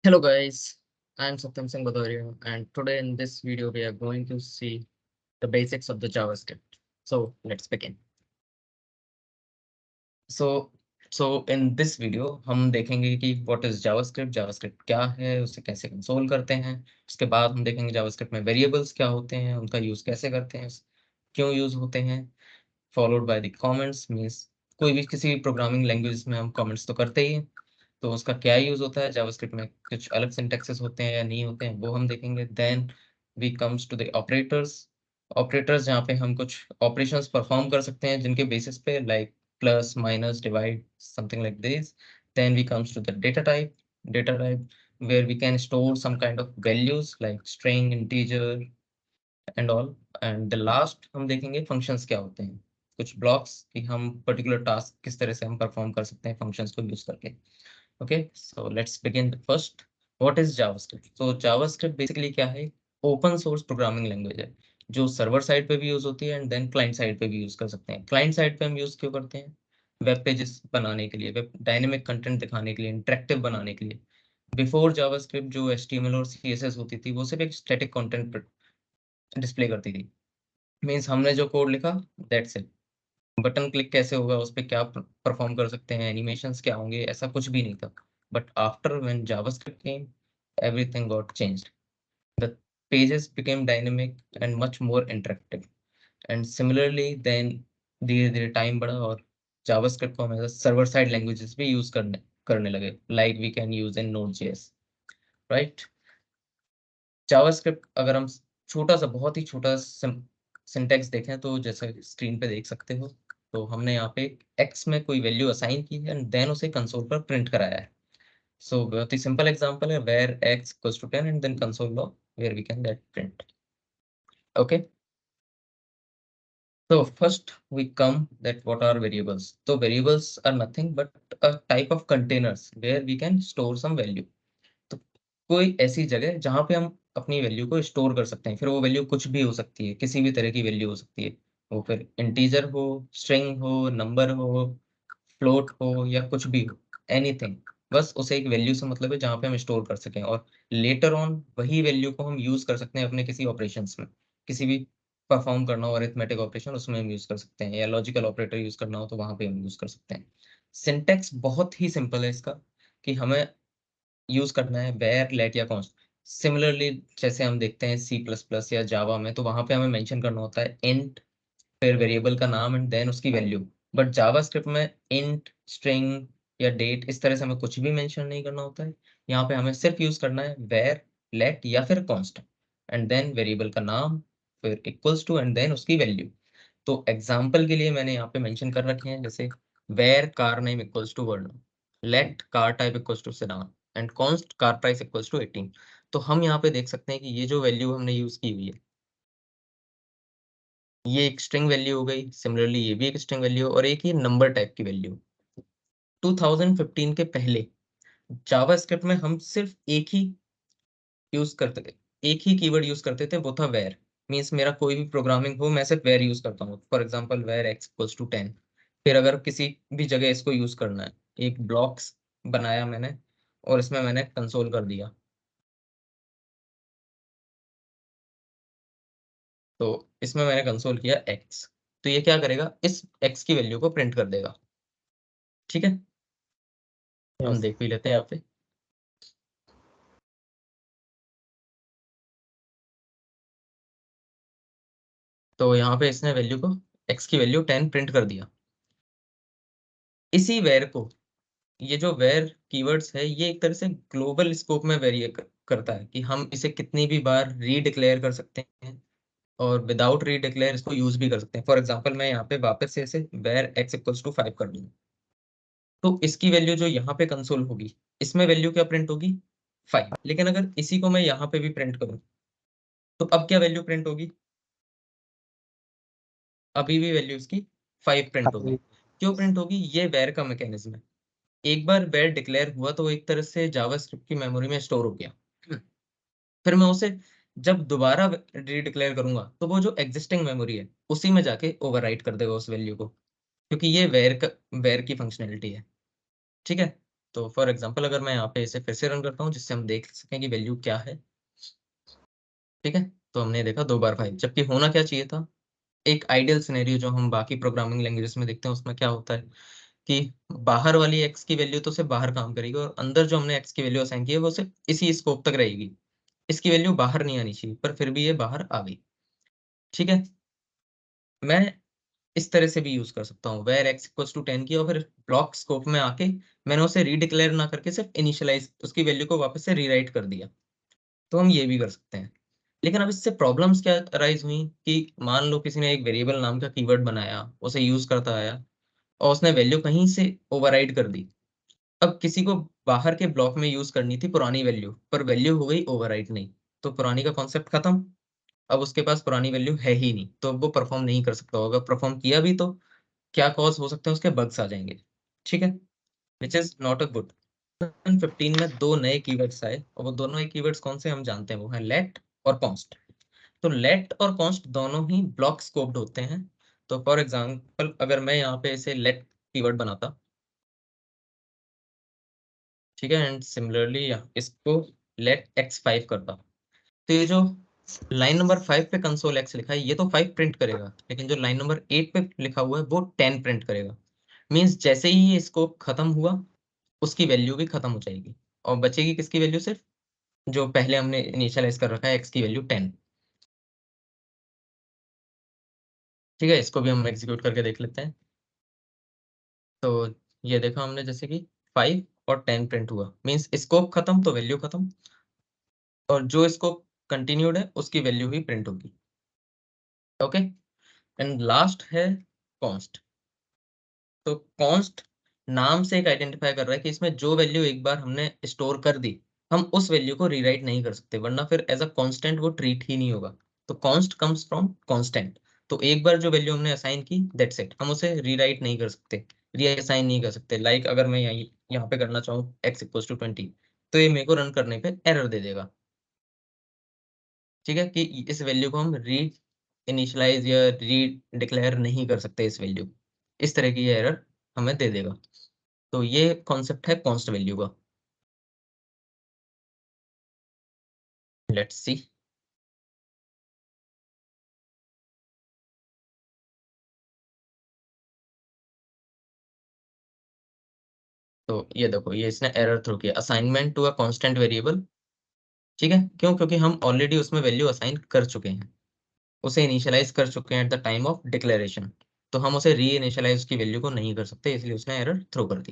Hello guys, I am Satyam Singh Bhadoria, and today in this video we are going to see the basics of the JavaScript. So let's begin. So so in this video हम देखेंगे कि what is JavaScript, JavaScript क्या है, उसे कैसे console करते हैं। उसके बाद हम देखेंगे JavaScript में वेरिएबल्स क्या होते हैं, उनका यूज कैसे करते हैं, क्यों यूज होते हैं। Followed by the comments means कोई भी किसी प्रोग्रामिंग लैंग्वेज में हम कमेंट्स तो करते ही हैं, तो उसका क्या यूज होता है। जावास्क्रिप्ट में कुछ अलग सिंटैक्सेस होते हैं या नहीं होते हैं, वो हम देखेंगे। Then we comes to the operators. Operators जहाँ पे हम कुछ ऑपरेशंस परफॉर्म कर सकते हैं जिनके बेसिस पे, like plus minus divide something like this. Then we comes to the data type where we can store some kind of values like string, integer and all. And the last हम देखेंगे functions क्या होते हैं, कुछ blocks कि हम particular task किस तरह से हम परफॉर्म कर सकते हैं फंक्शंस को यूज करके। Okay, so let's begin first. What is JavaScript? So JavaScript basically क्या है? ओपन सोर्स प्रोग्रामिंग लैंग्वेज है जो सर्वर साइड पे भी यूज होती है एंड देन क्लाइंट साइड पे भी यूज कर सकते हैं। क्लाइंट साइड पे हम यूज क्यों करते हैं? वेब पेजेस बनाने के लिए, वेब डायनेमिक कंटेंट दिखाने के लिए, इंटरेक्टिव बनाने के लिए। बिफोर जावास्क्रिप्ट जो HTML और CSS होती थी वो सिर्फ एक स्टैटिक कंटेंट डिस्प्ले करती थी। मीन्स हमने जो कोड लिखा, दैट्स इट। बटन क्लिक कैसे होगा, उस पे क्या परफॉर्म कर सकते हैं, एनिमेशंस क्या होंगे, ऐसा कुछ भी नहीं था। But after when JavaScript came, everything got changed. The pages became dynamic and much more interactive. And similarly then धीरे धीरे टाइम बढ़ा और जावास्क्रिप्ट को हम सर्वर साइड लैंग्वेजेस भी यूज करने करने लगे, like we can use in Node.js, right. JavaScript अगर हम छोटा सा, बहुत ही छोटा सिंटेक्स देखें तो जैसा स्क्रीन पे देख सकते हो, तो हमने यहाँ पे एक्स में कोई वैल्यू असाइन की है एंड देन उसे कंसोल पर प्रिंट कराया है। सो बहुत ही सिंपल एग्जांपल है, var x equals to 10 and then console log where we can get print. Okay, so first we come that what are variables. So variables are nothing but a type of containers where we can store some value. तो कोई ऐसी जगह जहाँ पे हम अपनी value को store कर सकते हैं, फिर वो वैल्यू कुछ भी हो सकती है, किसी भी तरह की वैल्यू हो सकती है। वो फिर इंटीजर हो, स्ट्रिंग हो, नंबर हो, फ्लोट हो या कुछ भी हो, एनीथिंग। बस उसे एक वैल्यू से मतलब है जहाँ पे हम स्टोर कर सकें और लेटर ऑन वही वैल्यू को हम यूज कर सकते हैं अपने किसी ऑपरेशंस में। किसी भी परफॉर्म करना हो अरिथमेटिक ऑपरेशन, उसमें हम यूज कर सकते हैं, या लॉजिकल ऑपरेटर यूज करना हो तो वहां पे हम यूज कर सकते हैं। सिंटेक्स बहुत ही सिंपल है इसका, कि हमें यूज करना है वेयर, लेट या कॉन्स्ट। सिमिलरली जैसे हम देखते हैं C++ या जावा में, तो वहां पे हमें मेंशन करना होता है इंट, फिर वेरिएबल का नाम एंड देन उसकी वैल्यू। बट जावास्क्रिप्ट में इंट, स्ट्रिंग या डेट इस तरह से हमें कुछ भी मेंशन नहीं करना होता है। यहाँ पे हमें सिर्फ यूज करना है वेयर, लेट या फिर कॉन्स्ट एंड देन वेरिएबल का नाम, फिर इक्वल्स टू एंड देन उसकी वैल्यू। तो एग्जाम्पल के लिए मैंने यहाँ पे मेंशन कर रखे हैं, जैसे var car name equals to word, let car type equals to sedan and const car price equals to 18। तो हम यहाँ पे देख सकते हैं कि ये जो वैल्यू हमने यूज की हुई है, ये एक स्ट्रिंग वैल्यू हो गई। सिमिलरली ये भी एक स्ट्रिंग वैल्यू और एक ही नंबर टाइप की वैल्यू। 2015 के पहले जावास्क्रिप्ट में हम सिर्फ यूज करते थे एक ही कीवर्ड यूज करते थे, वो था वेर। मीन्स मेरा कोई भी प्रोग्रामिंग हो, मैं सिर्फ वेर यूज करता हूँ। For example var x equals to 10। फिर अगर किसी भी जगह इसको यूज करना है, एक ब्लॉक्स बनाया मैंने और इसमें मैंने कंसोल कर दिया, तो इसमें मैंने कंसोल किया एक्स, तो ये क्या करेगा, इस एक्स की वैल्यू को प्रिंट कर देगा। ठीक है, हम यस। देख भी लेते हैं यहाँ पे। तो यहाँ पे इसने वैल्यू को, एक्स की वैल्यू 10 प्रिंट कर दिया। इसी वेर को, ये जो वेर कीवर्ड्स है, ये एक तरह से ग्लोबल स्कोप में वेरी करता है कि हम इसे कितनी भी बार रीडिक्लेयर कर सकते हैं और विदाउट रीडिक्लेयर इसको यूज भी कर सकते हैं। फॉर एग्जांपल मैं यहाँ पे वापस से इसे वेर एक्स इक्वल्स टू 5 कर दूँ, तो इसकी वैल्यू जो यहाँ पे कंसोल होगी, इसमें वैल्यू क्या प्रिंट होगी, 5। लेकिन अगर इसी को मैं यहाँ पे भी प्रिंट करूँ, तो अब क्या वैल्यू प्रिंट होगी, अभी भी वैल्यू इसकी 5 प्रिंट होगी। क्यों प्रिंट होगी, ये वेर का मैकेनिज्म है। एक बार वेर डिक्लेयर हुआ तो वो एक तरह से जावास्क्रिप्ट की मेमोरी में स्टोर हो गया। फिर मैं उसे जब दोबारा रीडिक्लेयर करूंगा तो वो जो एग्जिस्टिंग मेमोरी है उसी में जाके ओवरराइट कर देगा उस वैल्यू को, क्योंकि ये वेर की फंक्शनैलिटी है। ठीक है, तो फॉर एग्जांपल अगर मैं यहाँ पे इसे फिर से रन करता हूँ जिससे हम देख सकें कि वैल्यू क्या है, ठीक है? तो हमने देखा 2 बार 5, जबकि होना क्या चाहिए था? एक आइडियल सिनेरियो जो हम बाकी प्रोग्रामिंग लैंग्वेजेस में देखते हैं उसमें क्या होता है कि बाहर वाली x की वैल्यू तो सिर्फ बाहर काम करेगी और अंदर जो हमने x की वैल्यू असाइन की है वो सिर्फ इसी स्कोप तक रहेगी। इसकी वैल्यू बाहर नहीं आनी चाहिए, पर फिर भी ये बाहर आ गई। ठीक है? मैं इस तरह से भी यूज कर सकता हूँ वेर x इक्वल्स टू 10 की, और फिर ब्लॉक स्कोप में आके मैंने उसे रीडिक्लेयर ना करके सिर्फ इनिशियलाइज उसकी वैल्यू को वापस से रीराइट कर दिया। तो हम ये भी कर सकते हैं। लेकिन अब इससे प्रॉब्लम्स क्या अराइज हुई कि मान लो किसी ने एक वेरिएबल नाम का कीवर्ड बनाया, उसे यूज करता आया और उसने वैल्यू कहीं से ओवरराइड कर दी। अब किसी को बाहर के ब्लॉक में यूज करनी थी पुरानी वैल्यू, पर वैल्यू हो गई ओवरराइट नहीं। तो पुरानी का कॉन्सेप्ट खत्म। अब उसके पास पुरानी वैल्यू है ही नहीं, तो अब वो परफॉर्म नहीं कर सकता होगा। परफॉर्म किया भी तो क्या कॉज हो सकते हैं, उसके बग्स आ जाएंगे। ठीक है, which is not a good. 15 में 2 नए कीवर्ड्स आए और वो दोनों ही कीवर्ड्स कौन से हम जानते हैं, वो है लेट और कॉन्स्ट। तो लेट और कॉन्स्ट दोनों ही ब्लॉक स्कोप्ड होते हैं। तो फॉर एग्जांपल अगर मैं यहाँ पे इसे लेट कीवर्ड बनाता, ठीक है, एंड सिमिलरली इसको लेट x5 करता, तो ये जो लाइन नंबर 5 पे कंसोल एक्स लिखा है ये तो 5 प्रिंट करेगा, लेकिन जो लाइन नंबर 8 पे लिखा हुआ है वो 10 प्रिंट करेगा। मींस जैसे ही ये स्कोप खत्म हुआ उसकी वैल्यू भी खत्म हो जाएगी और बचेगी किसकी वैल्यू, सिर्फ जो पहले हमने इनिशियलाइज कर रखा है एक्स की वैल्यू 10। ठीक है, इसको भी हम एग्जीक्यूट करके देख लेते हैं। तो ये देखा हमने जैसे कि 5 और 10 प्रिंट हुआ, मींस स्कोप खत्म तो वैल्यू खत्म, और जो स्कोप कंटिन्यूड है उसकी वैल्यू ही प्रिंट होगी। ओके, एंड लास्ट है कॉन्स्ट। तो कॉन्स्ट नाम से एक आइडेंटिफाई कर रहा है कि इसमें जो वैल्यू एक बार हमने स्टोर कर दी, हम उस वैल्यू को रीराइट नहीं कर सकते, वरना फिर एज अ कांस्टेंट वो ट्रीट ही नहीं होगा। तो कॉन्स्ट कम्स फ्रॉम कांस्टेंट। तो एक बार जो वैल्यू हमने असाइन की दैट्स इट, हम उसे रीराइट नहीं कर सकते, रीअसाइन नहीं कर सकते। लाइक अगर मैं यहाँ पे करना चाहूँ x इक्वल्स टू 20, तो ये मेरे को रन करने पे एरर दे देगा। ठीक है, कि इस वैल्यू को हम री इनिशियलाइज या री डिक्लेयर नहीं कर सकते इस वैल्यू, इस तरह की ये एरर हमें दे देगा। तो ये कॉन्सेप्ट है कॉन्स्ट वैल्यू का। Let's see. तो ये देखो, ये इसने एरर थ्रो किया, assignment to a constant variable. ठीक है, क्यों? क्योंकि हम ऑलरेडी उसमें वैल्यू असाइन कर चुके हैं, उसे इनिशियलाइज कर चुके हैं at the time of declaration. तो हम उसे री इनिशियलाइज की वैल्यू को नहीं कर सकते, इसलिए उसने एरर थ्रो कर दी।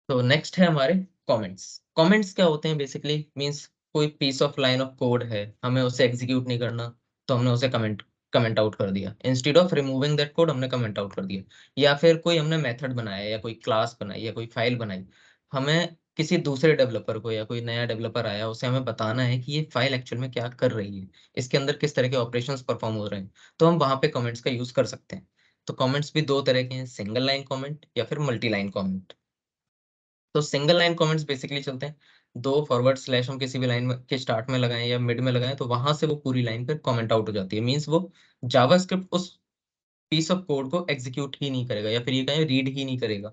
तो नेक्स्ट है हमारे कमेंट्स। कमेंट्स क्या होते हैं? बेसिकली मींस कोई piece of line of code है, हमें उसे एग्जीक्यूट नहीं करना, तो हमने उसे कमेंट कमेंट आउट कर दिया। Instead of removing that code हमने कमेंट आउट कर दिया। या फिर कोई हमने मेथड बनाया या कोई क्लास बनाई या कोई फाइल बनाई, हमें किसी दूसरे डेवलपर को या कोई नया डेवलपर आया उसे हमें बताना है कि ये फाइल एक्चुअल में क्या कर रही है, इसके अंदर किस तरह के ऑपरेशंस परफॉर्म हो रहे हैं, तो हम वहां पे कमेंट्स का यूज कर सकते हैं। तो कमेंट्स भी दो तरह के हैं, सिंगल लाइन कमेंट या फिर मल्टी लाइन कमेंट। तो सिंगल लाइन कमेंट्स बेसिकली चलते हैं, दो फॉरवर्ड स्लैश हम किसी भी लाइन में के स्टार्ट में लगाएं या मिड में लगाएं तो वहां से वो पूरी लाइन पर कमेंट आउट हो जाती है। मींस वो जावास्क्रिप्ट उस पीस ऑफ कोड को एग्जीक्यूट ही नहीं करेगा या फिर ये कहें रीड ही नहीं करेगा।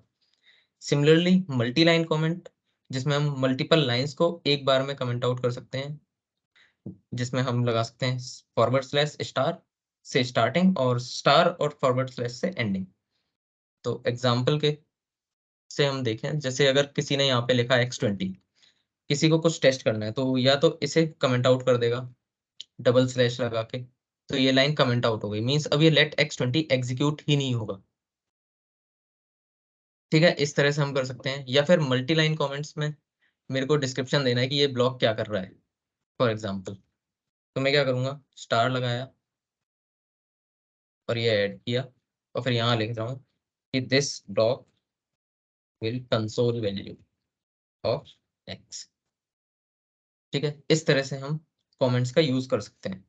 सिमिलरली मल्टी लाइन कमेंट, जिसमें हम मल्टीपल लाइंस को एक बार में कमेंट आउट कर सकते हैं, जिसमें हम लगा सकते हैं फॉरवर्ड स्लैश स्टार से स्टार्टिंग और स्टार और फॉरवर्ड स्लैश से एंडिंग। तो एग्जाम्पल के से हम देखें, जैसे अगर किसी ने यहाँ पे लिखा x20, किसी को कुछ टेस्ट करना है तो या तो इसे कमेंट आउट कर देगा डबल स्लैश लगा के, तो ये लाइन कमेंट आउट हो गई, मींस अब ये लेट x20 एग्जीक्यूट ही नहीं होगा। ठीक है, इस तरह से हम कर सकते हैं। या फिर मल्टी लाइन कमेंट्स में मेरे को डिस्क्रिप्शन देना है कि ये ब्लॉक क्या कर रहा है, फॉर एग्जाम्पल, तो मैं क्या करूंगा, स्टार लगाया और ये ऐड किया और फिर यहाँ लिख रहा हूँ कि this block will console value of x। ठीक है, इस तरह से हम कमेंट्स का यूज कर सकते हैं।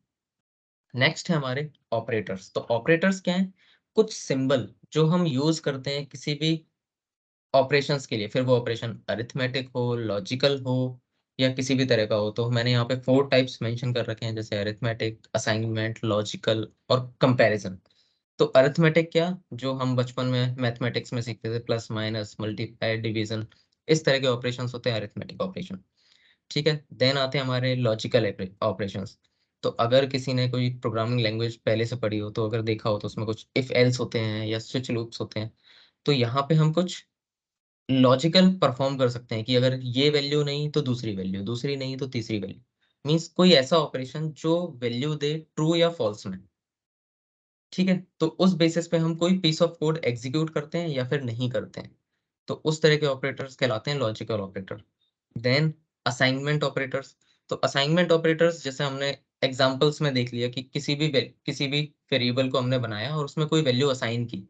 नेक्स्ट है हमारे ऑपरेटर्स। तो ऑपरेटर्स क्या है? कुछ सिंबल जो हम यूज करते हैं किसी भी ऑपरेशंस के लिए, फिर वो ऑपरेशन अरिथमेटिक हो, लॉजिकल हो या किसी भी तरह का हो। तो मैंने यहाँ पे 4 टाइप्स मेंशन कर रखे हैं, जैसे अरिथमेटिक, असाइनमेंट, लॉजिकल और कंपैरिजन। तो अरिथमेटिक क्या, जो हम बचपन में मैथमेटिक्स में सीखते थे, प्लस माइनस मल्टीप्लाई डिवीजन, इस तरह के ऑपरेशंस होते हैं अरिथमेटिक ऑपरेशन। ठीक है, देन आते हैं हमारे लॉजिकल ऑपरेशंस। तो अगर किसी ने कोई प्रोग्रामिंग लैंग्वेज पहले से पढ़ी हो, तो अगर देखा हो तो उसमें कुछ इफ एल्स होते हैं या स्विच लूप्स होते हैं। तो यहाँ पे हम कुछ लॉजिकल परफॉर्म कर सकते हैं कि अगर ये वैल्यू नहीं तो दूसरी वैल्यू, दूसरी नहीं तो तीसरी वैल्यू। मीन्स कोई ऐसा ऑपरेशन जो वैल्यू दे ट्रू या फॉल्स में। ठीक है, तो उस बेसिस पे हम कोई पीस ऑफ कोड एग्जीक्यूट करते हैं या फिर नहीं करते हैं। तो उस तरह के ऑपरेटर्स कहलाते हैं logical operator. Then assignment operators. तो असाइनमेंट ऑपरेटर्स जैसे हमने एग्जांपल्स में देख लिया कि किसी भी वेरिएबल को हमने बनाया और उसमें कोई वैल्यू असाइन की,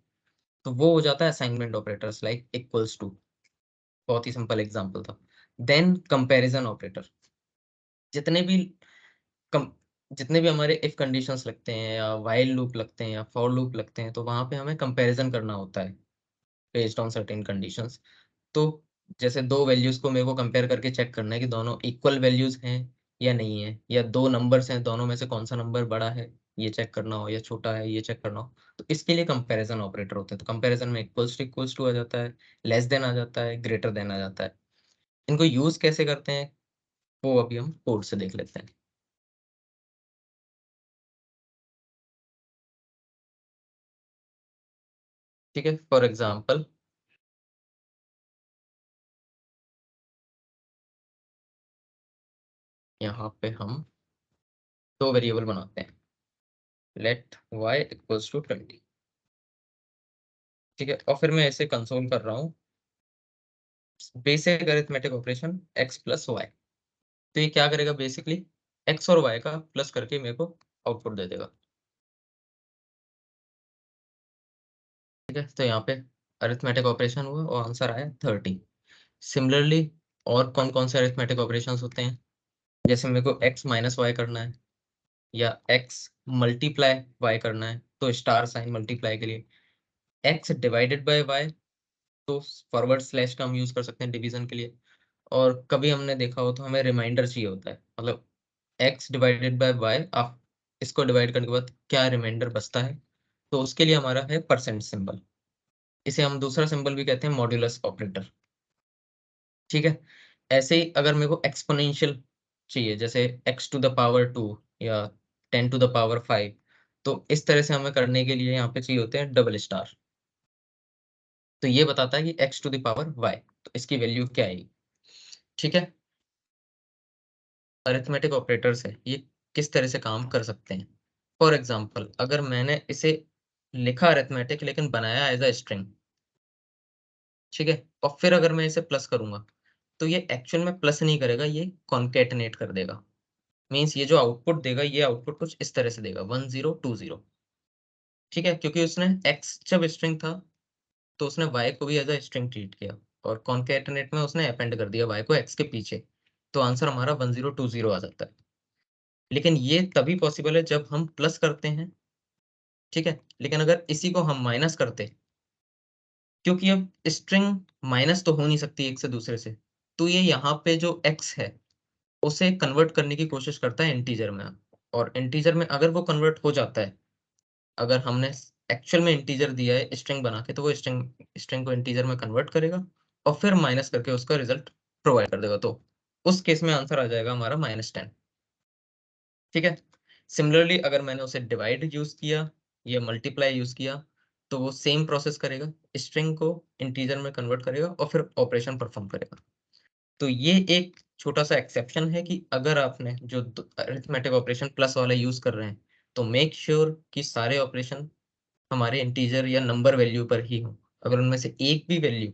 तो वो हो जाता है assignment operators, like equals to. बहुत ही सिंपल एग्जांपल था। Then comparison operator. जितने भी कम जितने भी हमारे इफ कंडीशंस लगते हैं या व्हाइल लूप लगते हैं या फॉर लूप लगते हैं, तो वहां पे हमें कंपैरिजन करना होता है बेस्ड ऑन सर्टेन कंडीशंस। तो जैसे दो वैल्यूज को मेरे को कंपेयर करके चेक करना है कि दोनों इक्वल वैल्यूज हैं या नहीं है, या दो नंबर्स हैं, दोनों में से कौन सा नंबर बड़ा है ये चेक करना हो, या छोटा है ये चेक करना हो। तो इसके लिए कंपैरिजन ऑपरेटर होते हैं। तो कंपैरिजन में इक्वल्स टू आ जाता है, लेस देन आ जाता है, ग्रेटर देन आ जाता है। इनको यूज कैसे करते हैं वो अभी हम कोड से देख लेते हैं। ठीक है, फॉर एग्जाम्पल यहाँ पे हम दो वेरिएबल बनाते हैं, लेट y इक्वल्स टू 20। ठीक है, और फिर मैं ऐसे कंसोल कर रहा हूँ basic arithmetic operation x plus y. तो ये क्या करेगा बेसिकली, x और y का प्लस करके मेरे को आउटपुट दे देगा। ठीक है, तो यहाँ पे अरिथमेटिक ऑपरेशन हुआ और आंसर आया 30। सिमिलरली और कौन कौन से अरिथमेटिक ऑपरेशंस होते हैं, जैसे मेरे को x माइनस वाई करना है या x मल्टीप्लाई y करना है, तो स्टार साइन मल्टीप्लाई के लिए। x डिवाइडेड बाय y, तो फॉरवर्ड स्लैश का हम यूज कर सकते हैं डिवीजन के लिए। और कभी हमने देखा हो तो हमें रिमाइंडर चाहिए होता है, मतलब x डिवाइडेड बाय वाई, आप इसको डिवाइड करने के बाद क्या रिमाइंडर बचता है, तो उसके लिए हमारा है परसेंट सिंबल। इसे हम दूसरा सिंबल भी कहते हैं मॉड्यूलस ऑपरेटर। ठीक है, ऐसे ही अगर मेरे को एक्सपोनेंशियल चाहिए, जैसे x टू द पावर 2 या 10 टू द पावर 5, तो इस तरह से हमें करने के लिए यहाँ पे चाहिए होते हैं डबल स्टार। तो ये बताता है कि x to the power y, तो इसकी वैल्यू क्या आएगी। ठीक है, अरिथमेटिक ऑपरेटर्स है ये, किस तरह से काम कर सकते हैं। फॉर एग्जाम्पल अगर मैंने इसे लिखा अरिथमेटिक लेकिन बनाया एज अ स्ट्रिंग, ठीक है, और फिर अगर मैं इसे प्लस करूंगा, तो ये एक्चुअल में प्लस नहीं करेगा, ये कॉन्केटनेट कर देगा। मीन्स ये जो आउटपुट देगा, ये आउटपुट कुछ इस तरह से देगा 1020। ठीक है, क्योंकि उसने एक्स जब स्ट्रिंग था तो उसने वाई को भी एज अ स्ट्रिंग ट्रीट किया, और कॉन्केटनेट में उसने अपेंड कर दिया वाई को एक्स के पीछे, तो आंसर हमारा 1020 आ जाता है। लेकिन ये तभी पॉसिबल है जब हम प्लस करते हैं। ठीक है, लेकिन अगर इसी को हम माइनस करते, क्योंकि अब स्ट्रिंग माइनस तो हो नहीं सकती एक से दूसरे से, तो ये यहाँ पे जो x है उसे कन्वर्ट करने की कोशिश करता है इंटीजर में। और इंटीजर में अगर वो कन्वर्ट हो जाता है, अगर हमने एक्चुअल में इंटीजर दिया है स्ट्रिंग बना के, तो वो स्ट्रिंग स्ट्रिंग को इंटीजर में कन्वर्ट करेगा और फिर माइनस करके उसका रिजल्ट प्रोवाइड कर देगा। तो उस केस में आंसर आ जाएगा हमारा -10। ठीक है, सिमिलरली अगर मैंने उसे डिवाइड यूज किया या मल्टीप्लाई यूज किया, तो वो सेम प्रोसेस करेगा, स्ट्रिंग को इंटीजर में कन्वर्ट करेगा और फिर ऑपरेशन परफॉर्म करेगा। तो ये एक छोटा सा एक्सेप्शन है कि अगर आपने जो अरिथमेटिक ऑपरेशन प्लस वाला यूज कर रहे हैं, तो मेक श्योर कि सारे ऑपरेशन हमारे इंटीजर या नंबर वैल्यू पर ही हो। अगर उनमें से एक भी वैल्यू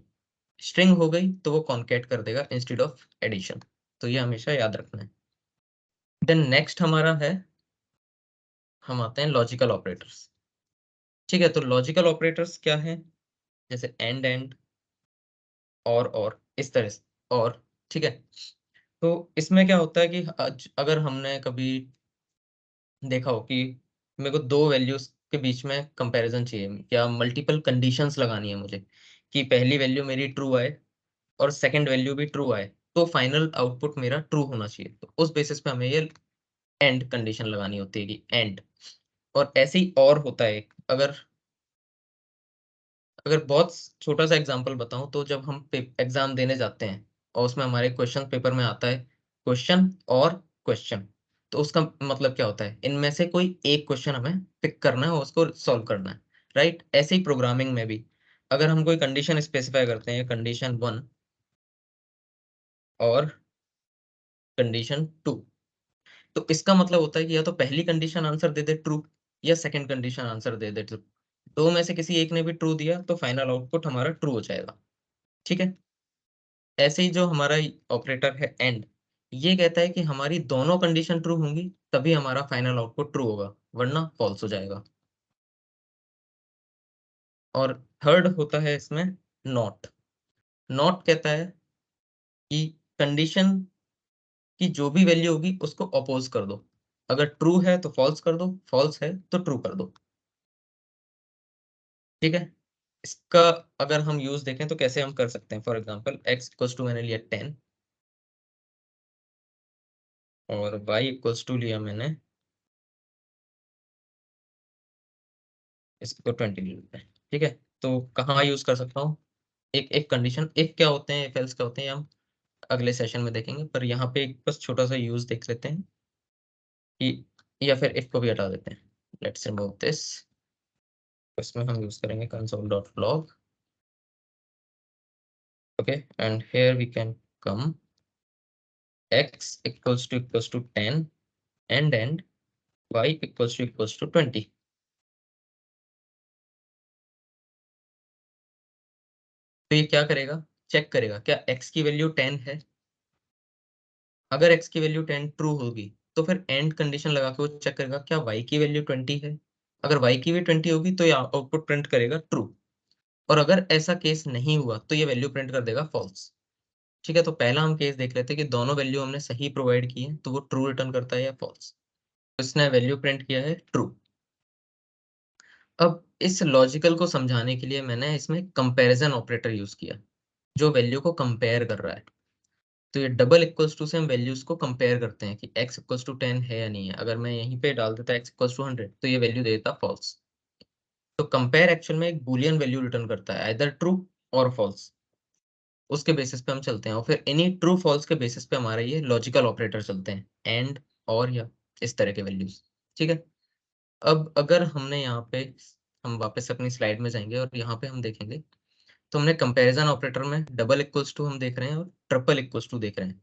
स्ट्रिंग हो गई तो वो कॉन्केट कर देगा इंस्टेड ऑफ एडिशन। तो ये हमेशा याद रखना है। देन नेक्स्ट हमारा है, हम आते हैं लॉजिकल ऑपरेटर्स। ठीक है, तो लॉजिकल ऑपरेटर्स क्या है, जैसे एंड एंड, और इस तरह से, और। ठीक है, तो इसमें क्या होता है कि अगर हमने कभी देखा हो कि मेरे को दो वैल्यूज के बीच में कंपैरिजन चाहिए या मल्टीपल कंडीशंस लगानी है मुझे, कि पहली वैल्यू मेरी ट्रू आए और सेकंड वैल्यू भी ट्रू आए, तो फाइनल आउटपुट मेरा ट्रू होना चाहिए। तो उस बेसिस पे हमें ये एंड कंडीशन लगानी होती है कि एंड। और ऐसे ही और होता है, अगर अगर बहुत छोटा सा एग्जांपल बताऊं तो जब हम एग्जाम देने जाते हैं और उसमें हमारे क्वेश्चन पेपर में आता है क्वेश्चन और क्वेश्चन, तो उसका मतलब क्या होता है, इनमें से कोई एक क्वेश्चन हमें पिक करना है और उसको सॉल्व करना है, राइट। ऐसे ही प्रोग्रामिंग में भी अगर हम कोई कंडीशन स्पेसिफाई करते हैं, कंडीशन 1 और कंडीशन 2, तो इसका मतलब होता है कि या तो पहली कंडीशन आंसर दे दे ट्रू, या सेकंड कंडीशन आंसर दे दे ट्रू। दो में से किसी एक ने भी ट्रू दिया तो फाइनल आउटपुट हमारा ट्रू हो जाएगा, ठीक है। ऐसे ही जो हमारा ऑपरेटर है एंड, ये कहता है कि हमारी दोनों कंडीशन ट्रू होंगी तभी हमारा फाइनल आउटपुट ट्रू होगा, वरना फॉल्स हो जाएगा। और थर्ड होता है इसमें नॉट। नॉट कहता है कि कंडीशन की जो भी वैल्यू होगी उसको अपोज कर दो, अगर ट्रू है तो फॉल्स कर दो, फॉल्स है तो ट्रू कर दो, ठीक है। इसका अगर हम यूज देखें तो कैसे हम कर सकते हैं, for example x equals to मैंने लिया 10 और y इक्वल्स टू लिया मैंने इसको 20 ले लेते हैं, ठीक है। तो कहाँ यूज कर सकता हूँ, एक एक कंडीशन, एक क्या होते हैं, इफ एल्स क्या होते हैं, हम अगले सेशन में देखेंगे, पर यहाँ पे एक बस छोटा सा यूज देख लेते हैं कि, या फिर इफ को भी हटा देते हैं, लेट्स रिमूव दिस। इसमें हम यूज करेंगे console.log, okay, and here we can come x equals to 10 एंड y इक्वल्स टू 20। तो ये क्या करेगा, चेक करेगा क्या x की वैल्यू 10 है। अगर x की वैल्यू 10 ट्रू होगी तो फिर एंड कंडीशन लगा के वो चेक करेगा क्या y की वैल्यू 20 है। अगर y की भी 20 होगी तो ये आउटपुट प्रिंट करेगा ट्रू, और अगर ऐसा केस नहीं हुआ तो ये वैल्यू प्रिंट कर देगा फॉल्स, ठीक है। तो पहला हम केस देख लेते हैं कि दोनों वैल्यू हमने सही प्रोवाइड की है तो वो ट्रू रिटर्न करता है या फॉल्स। तो इसने वैल्यू प्रिंट किया है ट्रू। अब इस लॉजिकल को समझाने के लिए मैंने इसमें कंपैरिजन ऑपरेटर यूज किया, जो वैल्यू को कंपेयर कर रहा है। तो ये डबल इक्वल्स टू से हम वैल्यूज को कंपेयर करते हैं कि x इक्वल्स टू 10 है या नहीं है। अगर मैं यहीं पे डाल देता x इक्वल्स टू 100 तो ये वैल्यू देता फॉल्स। तो कंपेयर एक्चुअल में एक बूलियन वैल्यू रिटर्न करता है, आइदर ट्रू और फॉल्स। उसके बेसिस पे हम चलते हैं और फिर इन्हीं ट्रू फॉल्स के बेसिस पे हमारे ये लॉजिकल ऑपरेटर चलते हैं, एंड और या इस तरह के वैल्यूज, ठीक है। अब अगर हमने यहाँ पे, हम वापस अपनी स्लाइड में जाएंगे और यहाँ पे हम देखेंगे, तो हमने कंपैरिजन ऑपरेटर में डबल इक्वल्स टू हम देख रहे हैं और ट्रिपल इक्वल्स टू देख रहे हैं।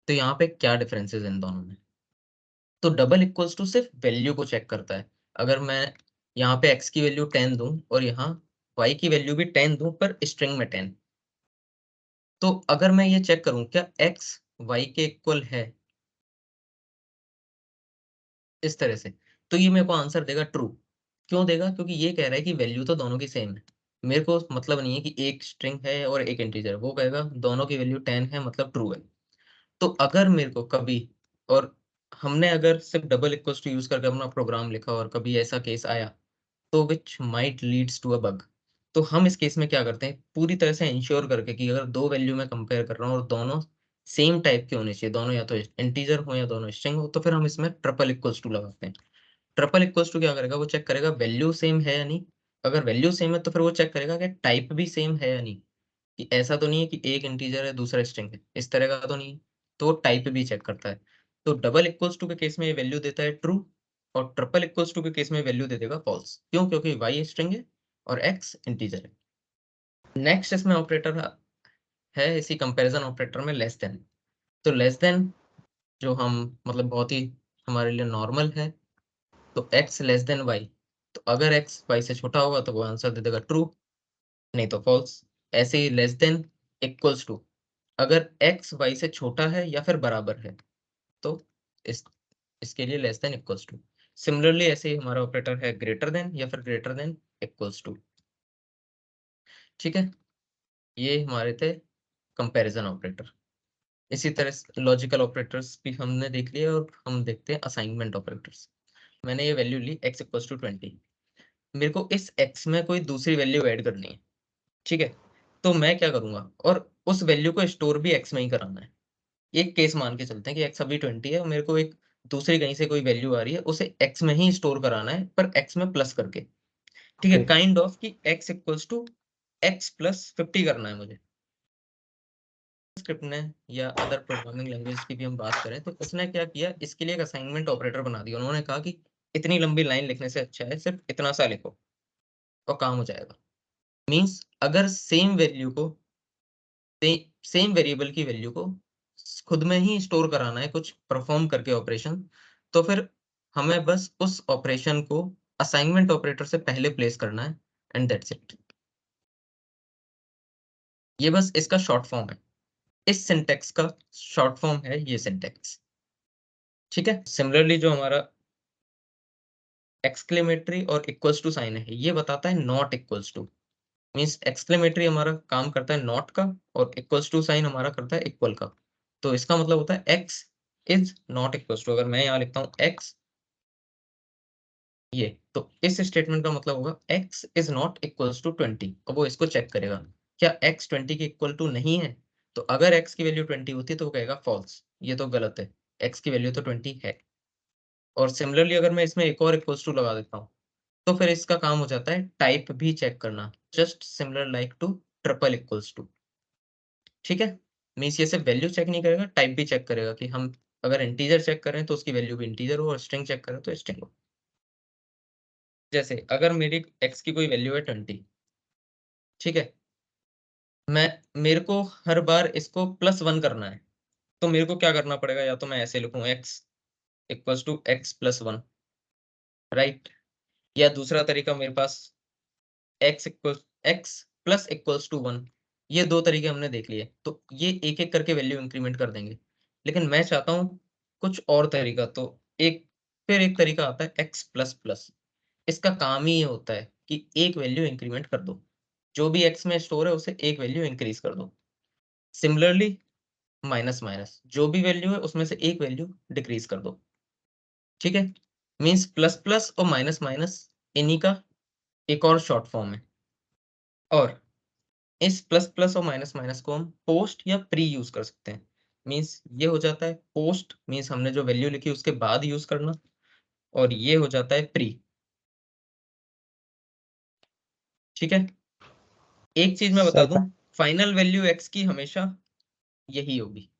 तो यहाँ पे क्या डिफरेंसेस हैं इन दोनों में। तो डबल इक्वल्स टू सिर्फ वैल्यू को चेक करता है। अगर मैं यहाँ पे x की वैल्यू 10 दूं और यहाँ y की वैल्यू भी 10 दूं पर स्ट्रिंग में 10, तो अगर मैं ये चेक करूं क्या x y के इक्वल है इस तरह से, तो ये मेरे को आंसर देगा ट्रू। क्यों देगा, क्योंकि ये कह रहा है कि वैल्यू तो दोनों की सेम है। मेरे को मतलब नहीं है कि एक स्ट्रिंग है और एक इंटीजर, वो कहेगा दोनों की वैल्यू 10 है मतलब ट्रू है। तो अगर मेरे को कभी, और हमने अगर सिर्फ डबल इक्वल्स टू यूज करके अपना प्रोग्राम लिखा और कभी ऐसा केस आया तो which might leads to a bug, तो हम इस केस में क्या करते हैं, पूरी तरह से इंश्योर करके कि अगर दो वैल्यू में कंपेयर कर रहा हूँ और दोनों सेम टाइप के होने चाहिए, दोनों या तो इंटीजर हो या दोनों स्ट्रिंग हो, तो फिर हम इसमें ट्रिपल इक्वल्स टू लगाते हैं। ट्रिपल इक्वल्स टू क्या करेगा, वो चेक करेगा वैल्यू सेम है या नहीं। अगर वैल्यू सेम है तो फिर वो चेक करेगा कि टाइप भी सेम है या नहीं, कि ऐसा तो नहीं है कि एक इंटीजर है दूसरा स्ट्रिंग है, इस तरह का तो नहीं है। तो टाइप भी चेक करता है। तो डबल इक्वल्स टू के केस में ये वैल्यू देता है ट्रू, और ट्रिपल इक्वल्स टू के केस में वैल्यू दे देगा फॉल्स। क्यों, क्योंकि y स्ट्रिंग है और x इंटीजर है। नेक्स्ट इसमें ऑपरेटर है इसी कंपैरिजन ऑपरेटर में लेस देन। तो लेस देन जो हम मतलब बहुत ही हमारे लिए नॉर्मल है, तो x लेस देन y, तो अगर x y से छोटा होगा तो वो आंसर दे देगा ट्रू, नहीं तो फॉल्स। ऐसे ही लेस देन इक्वल्स टू, अगर x y से छोटा है या फिर बराबर है तो इस इसके लिए less than equals to. Similarly ऐसे ही हमारा ऑपरेटर है ग्रेटर देन या फिर ग्रेटर देन इक्वल्स टू, ठीक है। ये हमारे थे कंपैरिजन ऑपरेटर। इसी तरह लॉजिकल ऑपरेटर्स भी हमने देख लिए और हम देखते हैं असाइनमेंट ऑपरेटर्स। मैंने ये वैल्यू ली x इक्वल्स टू 20, मेरे को इस x में कोई दूसरी वैल्यू ऐड करनी है, ठीक है। तो मैं क्या करूंगा, और उस वैल्यू को स्टोर भी x में ही कराना है। एक केस मान के चलते हैं कि x अभी 20 है और मेरे को एक दूसरी कहीं से कोई वैल्यू आ रही है, उसे x में ही स्टोर कराना है पर x में प्लस करके, ठीक है। ओके। काइंड ऑफ कि x equals to x plus 50 करना है मुझे। स्क्रिप्ट ने या अदर प्रोग्रामिंग लैंग्वेज की भी हम बात करें तो उसने क्या किया, इसके लिए एक असाइनमेंट ऑपरेटर बना दिया। उन्होंने कहा कि इतनी लंबी लाइन लिखने से अच्छा है सिर्फ इतना सा लिखो और काम हो जाएगा। मीन्स अगर सेम वेरिएबल की वैल्यू को खुद में ही स्टोर कराना है कुछ परफॉर्म करके ऑपरेशन, तो फिर हमें बस उस ऑपरेशन को असाइनमेंट ऑपरेटर से पहले प्लेस करना है एंड दैट्स इट। ये बस इसका शॉर्ट फॉर्म है, इस सिंटेक्स का शॉर्ट फॉर्म है ये सिंटेक्स। ठीक है, सिमिलरली जो हमारा एक्सक्लेमेटरी और इक्वल्स टू साइन है, ये बताता है not equals to. Means exclamatory हमारा काम करता है नॉट का और इक्वल्स टू साइन हमारा करता है इक्वल का। तो इसका मतलब होता है x is not equals to. अगर मैं यहाँ लिखता हूँ एक्स ये, तो इस स्टेटमेंट का मतलब होगा x is not equals to 20। अब वो इसको चेक करेगा क्या x 20 के इक्वल टू नहीं है। तो अगर x की वैल्यू 20 होती है तो वो कहेगा फॉल्स, ये तो गलत है, x की वैल्यू तो 20 है। और सिमिलरली अगर मैं इसमें एक और इक्वल्स टू लगा देता हूँ तो फिर इसका काम हो जाता है टाइप भी चेक करना, just similar like to triple equals to. ठीक है, मीन्स ये सिर्फ वैल्यू चेक नहीं करेगा, टाइप भी चेक करेगा कि हम अगर इंटीजर चेक करें तो उसकी वैल्यू भी इंटीजर हो और स्ट्रिंग चेक करें तो स्ट्रिंग हो। जैसे अगर मेरी x की कोई वैल्यू है 20, ठीक है, मैं मेरे को हर बार इसको +1 करना है, तो मेरे को क्या करना पड़ेगा, या तो मैं ऐसे लिखूं x equals to x plus 1, right. या दूसरा तरीका मेरे पास x प्लस इक्वल्स टू 1। ये दो तरीके हमने देख लिए, तो ये एक एक करके वैल्यू इंक्रीमेंट कर देंगे। लेकिन मैं चाहता हूँ कुछ और तरीका, तो फिर एक तरीका आता है x प्लस प्लस। इसका काम ही ये होता है कि एक वैल्यू इंक्रीमेंट कर दो, जो भी x में स्टोर है उसे एक वैल्यू इंक्रीज कर दो। सिमिलरली माइनस माइनस, जो भी वैल्यू है उसमें से एक वैल्यू डिक्रीज कर दो। ठीक है, मींस प्लस प्लस और माइनस माइनस इन्हीं का एक और शॉर्ट फॉर्म है। और इस प्लस प्लस और माइनस माइनस को हम पोस्ट या प्री यूज कर सकते हैं। मींस ये हो जाता है पोस्ट, मींस हमने जो वैल्यू लिखी उसके बाद यूज करना, और ये हो जाता है प्री। ठीक है, एक चीज मैं बता सर दूं, फाइनल वैल्यू x की हमेशा यही होगी।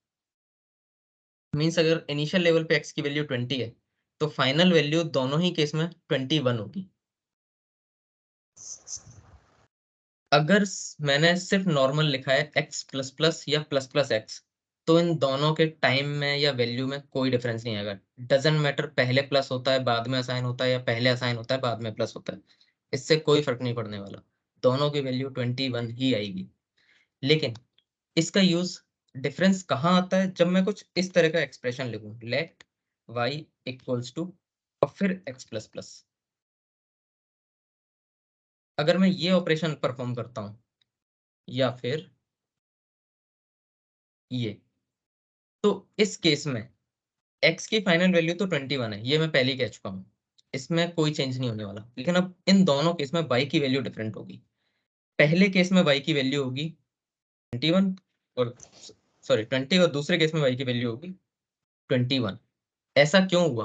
मीन्स अगर इनिशियल लेवल पे x की वैल्यू 20 है तो फाइनल वैल्यू दोनों ही केस में 21 होगी। अगर मैंने सिर्फ नॉर्मल लिखा है x प्लस प्लस या प्लस प्लस एक्स, तो इन दोनों के टाइम में या वैल्यू में कोई डिफरेंस नहीं आएगा। डजेंट मैटर पहले प्लस होता है बाद में असाइन होता है या पहले असाइन होता है बाद में प्लस होता है, इससे कोई फर्क नहीं पड़ने वाला, दोनों की वैल्यू 21 ही आएगी। लेकिन इसका यूज डिफरेंस कहाँ आता है, जब मैं कुछ इस तरह का एक्सप्रेशन लिखूं, लेट y इक्वल्स टू और फिर x प्लस प्लस। अगर मैं ये ऑपरेशन परफॉर्म करता हूं या फिर ये, तो इस केस में x की फाइनल वैल्यू तो 21 है, ये मैं पहले ही कह चुका हूँ, इसमें कोई चेंज नहीं होने वाला। लेकिन अब इन दोनों केस में y की वैल्यू डिफरेंट होगी। पहले केस में y की वैल्यू होगी 21 और सॉरी 20, और दूसरे केस में y की वैल्यू होगी 21। ऐसा क्यों हुआ,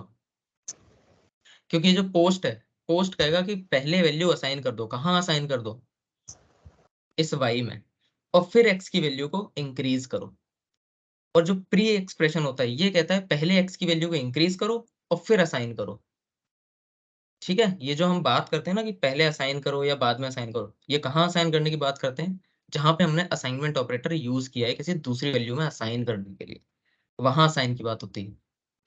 क्योंकि जो पोस्ट है, पोस्ट कहेगा कि पहले वैल्यू असाइन कर दो, कहाँ असाइन कर दो, इस y में, और फिर x की वैल्यू को इंक्रीज करो। और जो प्री एक्सप्रेशन होता है ये कहता है पहले x की वैल्यू को इंक्रीज करो और फिर असाइन करो। ठीक है, ये जो हम बात करते हैं ना कि पहले असाइन करो या बाद में असाइन करो, ये कहाँ असाइन करने की बात करते हैं, जहां पे हमने असाइनमेंट ऑपरेटर यूज किया है किसी दूसरी वैल्यू में असाइन करने के लिए, वहां असाइन की बात होती है।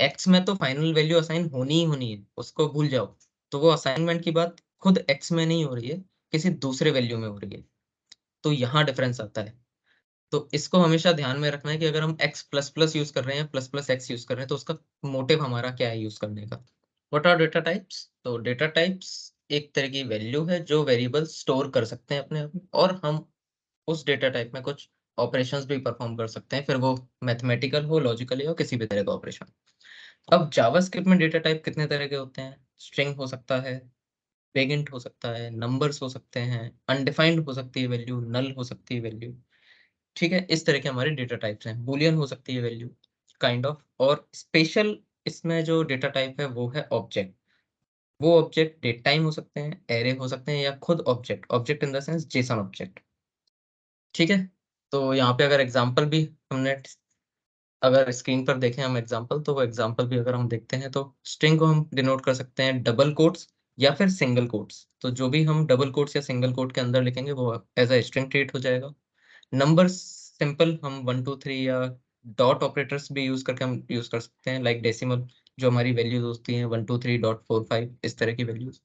एक्स में तो फाइनल वैल्यू असाइन होनी ही होनी है, उसको भूल जाओ। तो वो असाइनमेंट की बात खुद एक्स में नहीं हो रही है, किसी दूसरे वैल्यू में हो रही है। तो यहाँ डिफरेंस आता है। तो इसको हमेशा ध्यान में रखना है कि अगर हम x प्लस प्लस यूज कर रहे हैं, प्लस प्लस एक्स यूज कर रहे हैं, तो उसका मोटिव हमारा क्या है यूज करने का। व्हाट आर डेटा टाइप्स, तो डेटा टाइप्स एक तरह की वैल्यू है जो वेरिएबल स्टोर कर सकते हैं अपने आप में, और हम उस डेटा टाइप में कुछ ऑपरेशंस भी परफॉर्म कर सकते हैं, फिर वो मैथमेटिकल हो, लॉजिकल हो, किसी भी तरह का ऑपरेशन। अब जावास्क्रिप्ट में डेटा टाइप कितने तरह के होते हैं, स्ट्रिंग हो सकता है, वेगेंट हो सकता है, नंबर्स हो सकते हैं, अनडिफाइंड हो सकती है वैल्यू, नल हो सकती है वैल्यू। ठीक है, इस तरह के हमारे डेटा टाइप्स हैं। बूलियन हो सकती है वैल्यू, काइंड ऑफ। और स्पेशल इसमें जो डेटा टाइप है वो है ऑब्जेक्ट। वो ऑब्जेक्ट डेट टाइम हो सकते हैं, एरे हो सकते हैं, या खुद object, object in the sense Jason object. ठीक है, तो यहाँ पे अगर एग्जाम्पल भी हमने, अगर स्क्रीन पर देखें हम एग्जाम्पल, तो वो एग्जाम्पल भी अगर हम देखते हैं तो स्ट्रिंग को हम डिनोट कर सकते हैं डबल कोट्स या फिर सिंगल कोट्स। तो जो भी हम डबल कोट्स या सिंगल कोट के अंदर लिखेंगे वो एज अ स्ट्रिंग ट्रीट हो जाएगा। नंबर सिंपल हम 1 2 3 या डॉट ऑपरेटर्स भी यूज करके हम यूज कर सकते हैं, लाइक डेसिमल जो हमारी वैल्यूज होती हैं 1 2 3.45 इस तरह की वैल्यूज।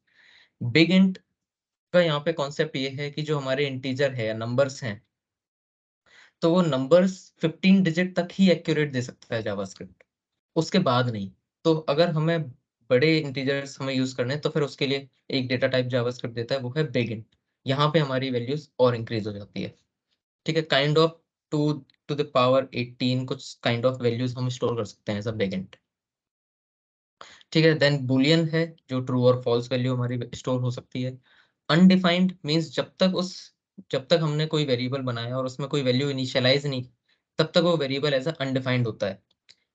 बिग इंट का यहाँ पे कॉन्सेप्ट ये है कि जो हमारे इंटीजर है या नंबर्स हैं, तो वो नंबर्स 15 डिजिट तक ही एक्यूरेट दे सकता है जावास्क्रिप्ट, उसके बाद नहीं। तो अगर हमें बड़े इंटीजर्स हमें यूज करने हैं तो फिर उसके लिए एक डेटा टाइप जावास्क्रिप्ट देता है, वो है बिग इंट। यहाँ पे हमारी वैल्यूज और इंक्रीज हो जाती है। ठीक है, kind of 2 to the power 18 कुछ काइंड ऑफ वैल्यूज हम स्टोर कर सकते हैं एज अ बिग इंट। ठीक है, देन बुलियन है जो ट्रू और फॉल्स वैल्यू हमारी स्टोर हो सकती है। अनडिफाइंड मींस जब तक हमने कोई वेरिएबल बनाया और उसमें कोई वैल्यू इनिशियलाइज नहीं, तब तक वो वेरिएबल एज अ अनडिफाइंड होता है।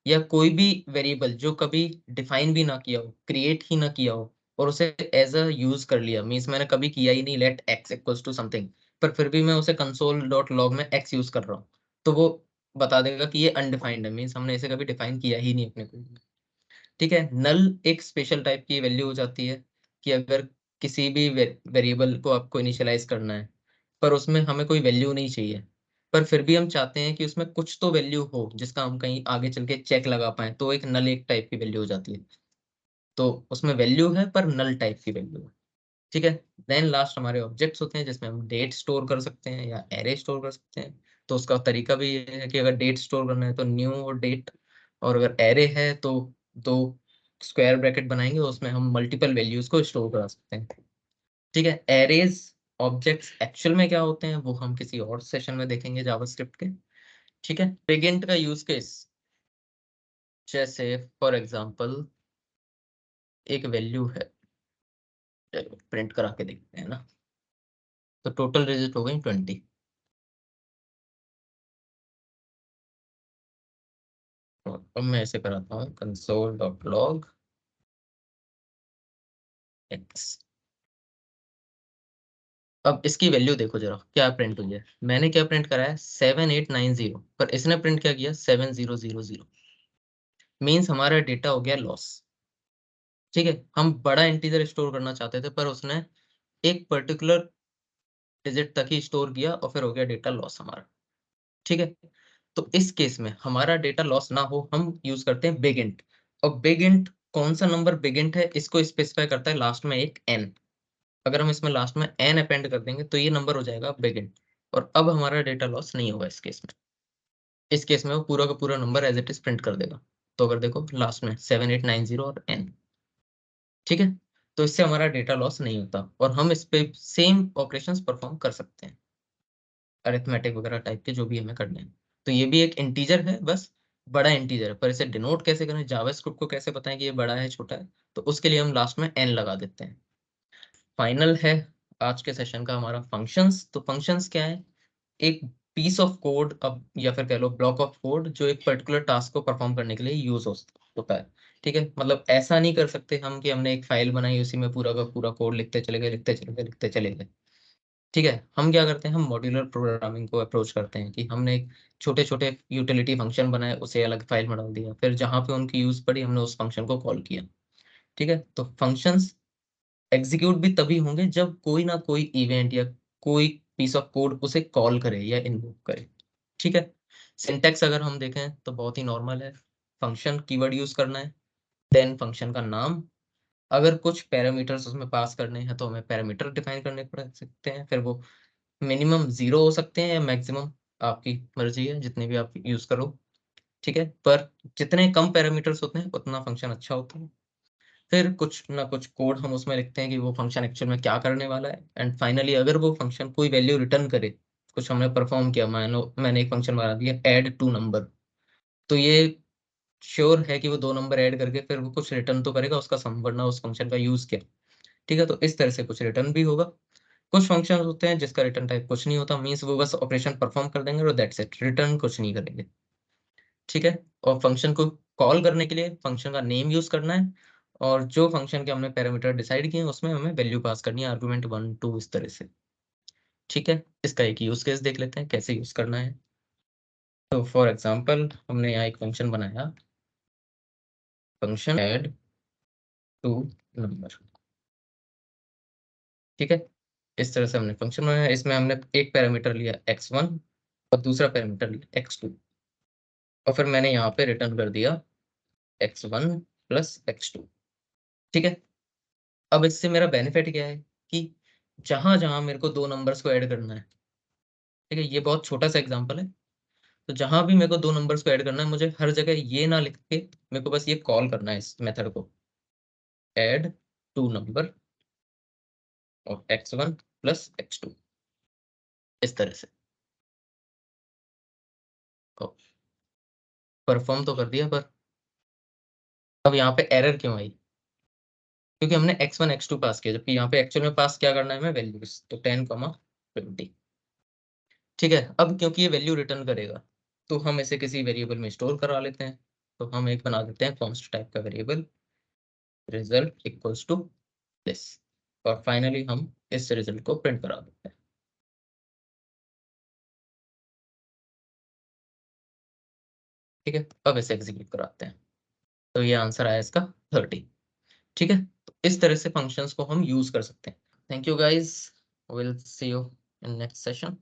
या कोई भी वेरिएबल जो कभी डिफाइन भी ना किया हो, क्रिएट ही ना किया हो, और उसे एज अ यूज कर लिया, मींस मैंने कभी किया ही नहीं let x equals to something, पर फिर भी मैं उसे कंसोल डॉट लॉग में एक्स यूज कर रहा हूँ, तो वो बता देगा कि ये अनडिफाइंड है, मींस हमने इसे कभी डिफाइन किया ही नहीं अपने को। ठीक है, नल एक स्पेशल टाइप की वैल्यू हो जाती है कि अगर किसी भी वेरिएबल को आपको इनिशियलाइज करना है, पर उसमें हमें कोई वैल्यू नहीं चाहिए, पर फिर भी हम चाहते हैं कि उसमें कुछ तो वैल्यू हो जिसका हम कहीं आगे चल के चेक लगा पाए, तो एक नल एक टाइप की वैल्यू हो जाती है। तो उसमें वैल्यू है पर नल टाइप की वैल्यू है। ठीक है, देन लास्ट हमारे ऑब्जेक्ट्स होते हैं जिसमें हम डेट स्टोर कर सकते हैं या एरे स्टोर कर सकते हैं। तो उसका तरीका भी ये है कि अगर डेट स्टोर करना है तो न्यू और डेट, और अगर एरे है तो दो स्क्वायर ब्रैकेट बनाएंगे, उसमें हम मल्टीपल वैल्यूज को स्टोर करा सकते हैं। ठीक है, एरेज ऑब्जेक्ट्स एक्चुअल में क्या होते हैं वो हम किसी और सेशन में देखेंगे जावास्क्रिप्ट के। ठीक है, बिगिंट का यूज केस, जैसे फॉर एग्जांपल एक वैल्यू है, चलो प्रिंट करा के देखते हैं ना। तो टोटल डिजिट हो गई 20। और अब मैं ऐसे कराता हूँ कंसोल डॉट लॉग एक्स। अब इसकी वैल्यू देखो जरा क्या प्रिंट हुई है। मैंने क्या प्रिंट करा है 7890, पर इसने प्रिंट क्या किया 7000। मीन्स हमारा डेटा हो गया लॉस। ठीक है, हम बड़ा इंटीजर स्टोर करना चाहते थे पर उसने एक पर्टिकुलर डिजिट तक ही स्टोर किया और फिर हो गया डेटा लॉस हमारा। ठीक है, तो इस केस में हमारा डेटा लॉस ना हो हम यूज करते हैं बिग इंट। और बिग इंट कौन सा नंबर बिग इंट है इसको स्पेसिफाई करता है लास्ट में एक एन। अगर हम इसमें लास्ट में एन अपेंड कर देंगे तो ये नंबर हो जाएगा बिग इंट, और अब हमारा डेटा लॉस नहीं होगा इस केस में। इस केस में वो पूरा का पूरा number as it is print कर देगा। तो अगर देखो लास्ट में 7890 और एन। ठीक है, तो इससे हमारा डेटा लॉस नहीं होता और हम इस पे सेम ऑपरेशंस परफॉर्म कर सकते हैं, अरिथमेटिक वगैरह टाइप के जो भी हमें करने हैं। तो ये भी एक इंटीजर है, बस बड़ा इंटीजर है, पर इसे डिनोट कैसे करें, जावास्क्रिप्ट को कैसे बताएं कि ये बड़ा है छोटा है, तो उसके लिए हम लास्ट में एन लगा देते हैं। फाइनल है आज के सेशन का हमारा फंक्शंस। तो फंक्शंस क्या है, एक पीस ऑफ कोड, अब या फिर कह लो ब्लॉक ऑफ कोड जो एक पर्टिकुलर टास्क को परफॉर्म करने के लिए यूज होता है। ठीक है, मतलब ऐसा नहीं कर सकते हम कि हमने एक फाइल बनाई उसी में पूरा का पूरा कोड लिखते चले गए लिखते चले गए लिखते चले गए। ठीक है, हम क्या करते हैं, हम मॉड्यूलर प्रोग्रामिंग को अप्रोच करते हैं कि हमने एक छोटे छोटे यूटिलिटी फंक्शन बनाए, उसे अलग फाइल में डाल दिया, फिर जहाँ पे उनकी यूज पड़ी हमने उस फंक्शन को कॉल किया। ठीक है, तो फंक्शंस एग्जीक्यूट भी तभी होंगे जब कोई ना कोई इवेंट या कोई पीस ऑफ कोड उसे कॉल करे या इन्वोक करे। ठीक है, सिंटैक्स अगर हम देखें तो बहुत ही नॉर्मल है। फंक्शन कीवर्ड यूज करना है, देन फंक्शन का नाम, अगर कुछ पैरामीटर्स उसमें पास करने हैं तो हमें पैरामीटर डिफाइन करने पड़ सकते हैं, फिर वो मिनिमम 0 हो सकते हैं या मैक्सिमम, आपकी मर्जी है जितने भी आप यूज करो। ठीक है, पर जितने कम पैरामीटर्स होते हैं उतना फंक्शन अच्छा होता है। फिर कुछ ना कुछ कोड हम उसमें लिखते हैं कि वो फंक्शन एक्चुअल में क्या करने वाला है, एंड फाइनली अगर वो फंक्शन कोई वैल्यू रिटर्न करे, कुछ हमने परफॉर्म किया, मान लो मैंने एक फंक्शन बना दिया ऐड टू नंबर, तो ये श्योर है कि वो दो नंबर ऐड करके फिर वो कुछ रिटर्न तो करेगा, उसका सम, वरना उस फंक्शन का यूज किया। ठीक है, तो इस तरह से कुछ रिटर्न भी होगा। कुछ फंक्शन होते हैं जिसका रिटर्न टाइप कुछ नहीं होता, मीन्स वो बस ऑपरेशन परफॉर्म कर देंगे और दैट्स इट, रिटर्न कुछ नहीं करेंगे। ठीक है, और फंक्शन को कॉल करने के लिए फंक्शन का नेम यूज करना है, और जो फंक्शन के हमने पैरामीटर डिसाइड किए हैं उसमें हमें वैल्यू पास करनी है, आर्गुमेंट 1 2 इस तरह से। ठीक है, इसका एक यूज केस देख लेते हैं कैसे यूज करना है। तो फॉर एग्जांपल हमने यहाँ एक फंक्शन बनाया, फंक्शन ऐड टू नंबर। ठीक है, इस तरह से हमने फंक्शन बनाया, इसमें हमने एक पैरामीटर लिया x1 और दूसरा पैरामीटर लिया x2, और फिर मैंने यहाँ पे रिटर्न कर दिया x1 प्लस x2। ठीक है, अब इससे मेरा बेनिफिट क्या है कि जहां जहां मेरे को दो नंबर्स को ऐड करना है, ठीक है, ये बहुत छोटा सा एग्जांपल है, तो जहां भी मेरे को दो नंबर्स को ऐड करना है, मुझे हर जगह ये ना लिख के मेरे को बस ये कॉल करना है इस मेथड को, ऐड टू नंबर और x1 प्लस x2, इस तरह से। परफॉर्म तो कर दिया, पर अब यहाँ पे एरर क्यों आई? क्योंकि हमने x1 x2 पास किया, जबकि यहाँ पे एक्चुअल में पास क्या करना है हमें, वैल्यूज, तो 10, 20। ठीक है, अब क्योंकि ये वैल्यू रिटर्न करेगा, तो हम इसे किसी वेरिएबल में स्टोर करा लेते हैं। तो हम एक बना देते हैं कॉन्स्ट टाइप का variable, result equals to this, और फाइनली हम इस रिजल्ट को प्रिंट करा देते हैं। ठीक है, अब इसे एग्जीक्यूट कराते हैं, तो ये आंसर आया इसका 30। ठीक है, तो इस तरह से फंक्शंस को हम यूज कर सकते हैं। Thank you guys, will see you in next session.